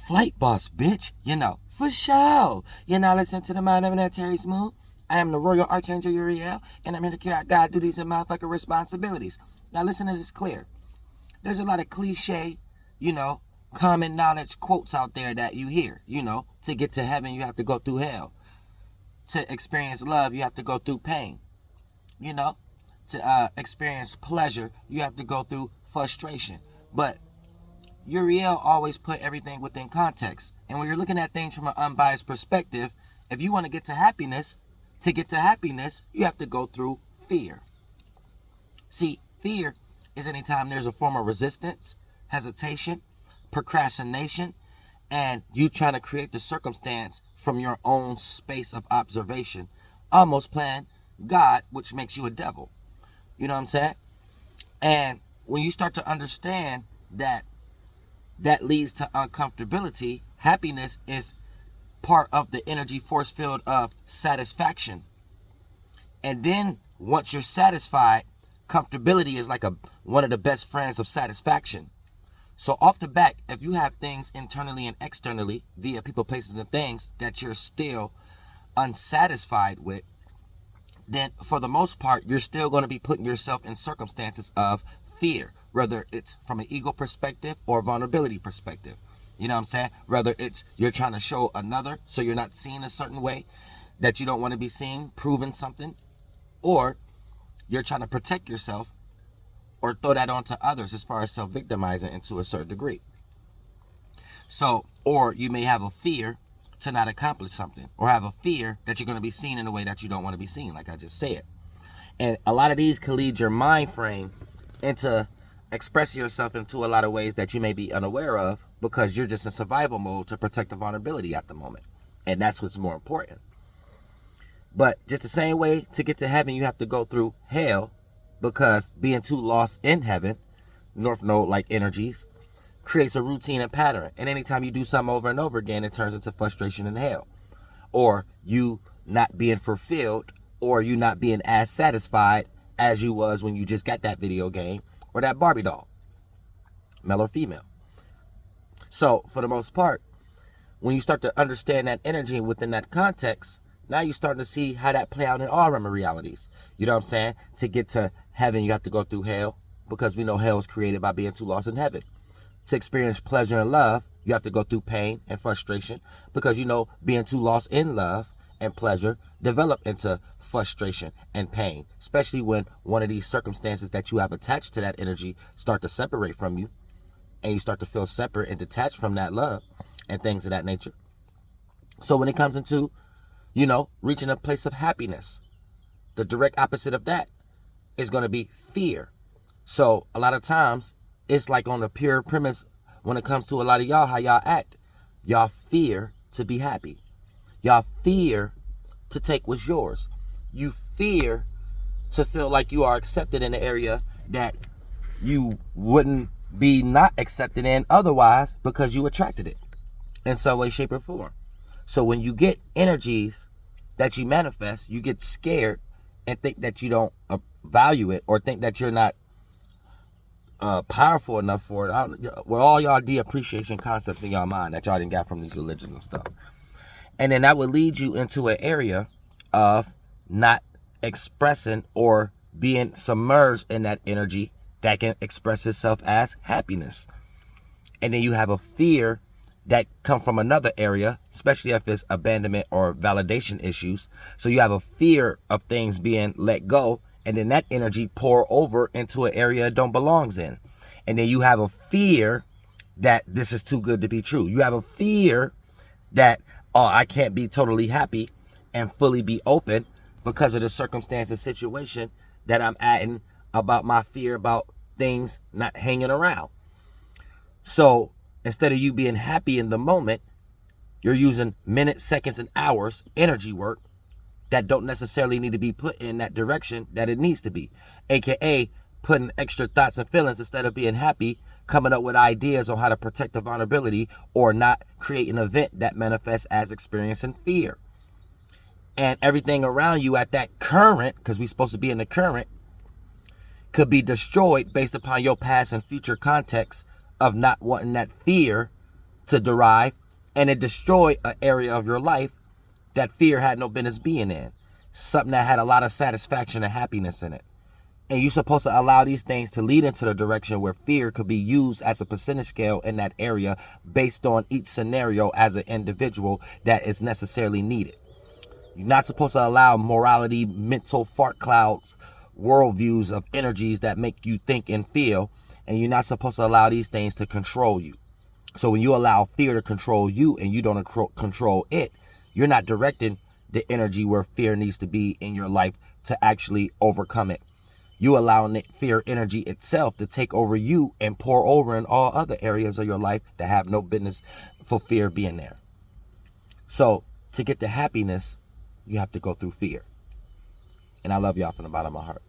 flight boss, bitch. For sure. You're now listening to the Mind of Terry Smooth. I am the Royal Archangel Uriel, and I'm here to carry out God duties and motherfucking responsibilities. Now listen, this is clear. There's a lot of cliche, common knowledge quotes out there that you hear. To get to heaven, you have to go through hell. To experience love, you have to go through pain. To experience pleasure, you have to go through frustration. But Uriel always put everything within context. And when you're looking at things from an unbiased perspective, if you want to get to happiness, you have to go through fear. See, fear is anytime there's a form of resistance, hesitation, procrastination, and you trying to create the circumstance from your own space of observation, almost playing God, which makes you a devil. You know what I'm saying? And when you start to understand that leads to uncomfortability, happiness is part of the energy force field of satisfaction. And then once you're satisfied, comfortability is like one of the best friends of satisfaction. So off the back, if you have things internally and externally via people, places, and things that you're still unsatisfied with, then for the most part, you're still going to be putting yourself in circumstances of fear, whether it's from an ego perspective or vulnerability perspective. You know what I'm saying? Whether it's you're trying to show another so you're not seen a certain way that you don't want to be seen, proving something, or you're trying to protect yourself or throw that onto others as far as self-victimizing into a certain degree. So, or you may have a fear to not accomplish something, or have a fear that you're going to be seen in a way that you don't want to be seen, like I just said. And a lot of these can lead your mind frame into expressing yourself into a lot of ways that you may be unaware of because you're just in survival mode to protect the vulnerability at the moment. And that's what's more important. But just the same way to get to heaven, you have to go through hell, because being too lost in heaven, North Node like energies, creates a routine and pattern. And anytime you do something over and over again, it turns into frustration and hell. Or you not being fulfilled, or you not being as satisfied as you was when you just got that video game or that Barbie doll, male or female. So for the most part, when you start to understand that energy within that context, now you're starting to see how that play out in all realm of realities. You know what I'm saying? To get to heaven, you have to go through hell, because we know hell is created by being too lost in heaven. To experience pleasure and love, you have to go through pain and frustration, because being too lost in love and pleasure develop into frustration and pain, especially when one of these circumstances that you have attached to that energy start to separate from you, and you start to feel separate and detached from that love and things of that nature. So when it comes into reaching a place of happiness, the direct opposite of that is going to be fear. So a lot of times it's like on the pure premise when it comes to a lot of y'all, how y'all act. Y'all fear to be happy. Y'all fear to take what's yours. You fear to feel like you are accepted in an area that you wouldn't be not accepted in otherwise, because you attracted it in some way, shape, or form. So when you get energies that you manifest, you get scared and think that you don't value it, or think that you're not powerful enough for it. With all y'all de-appreciation concepts in y'all mind that y'all didn't got from these religions and stuff. And then that would lead you into an area of not expressing or being submerged in that energy that can express itself as happiness. And then you have a fear that come from another area, especially if it's abandonment or validation issues. So you have a fear of things being let go, and then that energy pour over into an area it don't belongs in. And then you have a fear that this is too good to be true. You have a fear that, I can't be totally happy and fully be open because of the circumstance and situation that I'm adding about my fear about things not hanging around. So instead of you being happy in the moment, you're using minutes, seconds, and hours energy work that don't necessarily need to be put in that direction that it needs to be. AKA putting extra thoughts and feelings instead of being happy, coming up with ideas on how to protect the vulnerability or not create an event that manifests as experiencing fear. And everything around you at that current, because we're supposed to be in the current, could be destroyed based upon your past and future context of not wanting that fear to derive, and it destroyed an area of your life that fear had no business being in. Something that had a lot of satisfaction and happiness in it. And you're supposed to allow these things to lead into the direction where fear could be used as a percentage scale in that area based on each scenario as an individual that is necessarily needed. You're not supposed to allow morality, mental fart clouds, worldviews of energies that make you think and feel, and you're not supposed to allow these things to control you. So when you allow fear to control you and you don't control it, you're not directing the energy where fear needs to be in your life to actually overcome it. You allowing the fear energy itself to take over you and pour over in all other areas of your life that have no business for fear being there. So to get to happiness, you have to go through fear. And I love y'all from the bottom of my heart.